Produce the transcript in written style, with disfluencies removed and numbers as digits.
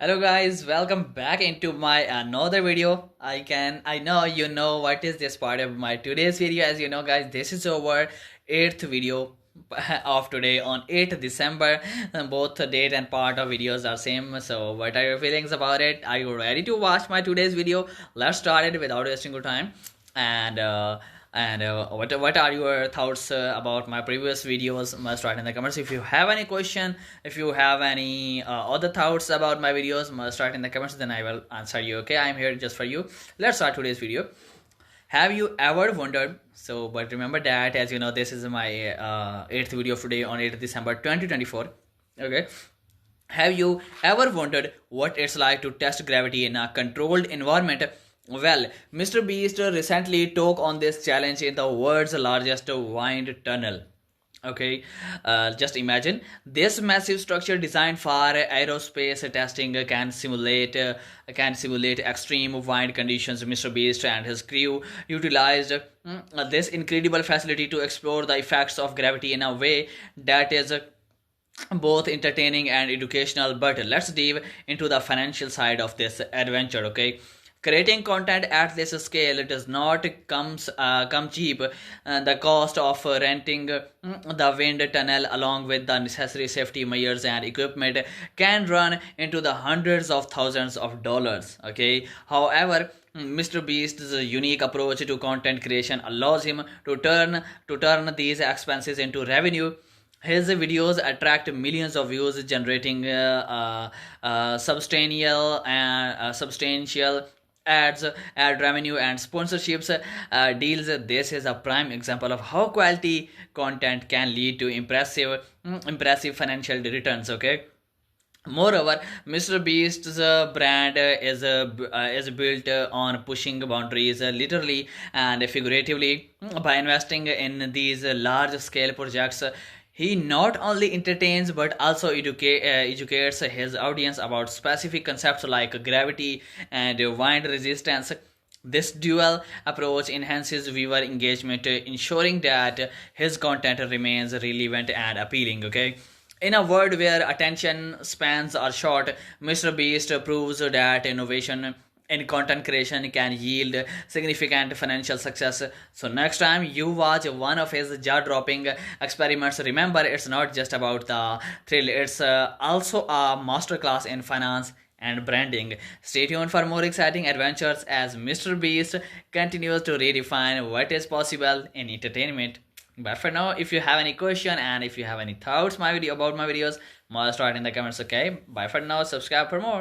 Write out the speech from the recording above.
Hello guys, welcome back into my another video. I know you know what is this part of my today's video. As you know guys, this is our 8th video of today on 8th December. Both the date and part of videos are same. So what are your feelings about it? Are you ready to watch my today's video? Let's start it without wasting your time. And what are your thoughts about my previous videos? Must write in the comments. If you have any question, if you have any other thoughts about my videos, must write in the comments, then I will answer you. Okay, I'm here just for you. Let's start today's video. Have you ever wondered, but remember that, as you know, this is my 8th video of today on 8th December 2024. Okay, have you ever wondered what it's like to test gravity in a controlled environment? Well, MrBeast recently took on this challenge in the world's largest wind tunnel. Okay, just imagine this massive structure designed for aerospace testing can simulate extreme wind conditions. MrBeast and his crew utilized this incredible facility to explore the effects of gravity in a way that is both entertaining and educational. But let's dive into the financial side of this adventure. Okay, creating content at this scale does not come cheap. The cost of renting the wind tunnel along with the necessary safety measures and equipment can run into the hundreds of thousands of dollars. Okay, however, MrBeast's unique approach to content creation allows him to turn these expenses into revenue. His videos attract millions of views, generating substantial ads, ad revenue, and sponsorships deals. This is a prime example of how quality content can lead to impressive financial returns. Okay. Moreover, MrBeast's brand is built on pushing boundaries, literally and figuratively. By investing in these large-scale projects, he not only entertains but also educates his audience about specific concepts like gravity and wind resistance. This dual approach enhances viewer engagement, ensuring that his content remains relevant and appealing. Okay. In a world where attention spans are short, MrBeast proves that innovation in content creation can yield significant financial success. So next time you watch one of his jaw-dropping experiments, remember it's not just about the thrill, it's also a masterclass in finance and branding. Stay tuned for more exciting adventures as MrBeast continues to redefine what is possible in entertainment. But for now, if you have any question and if you have any thoughts about my videos, must write in the comments. Okay, bye for now. Subscribe for more.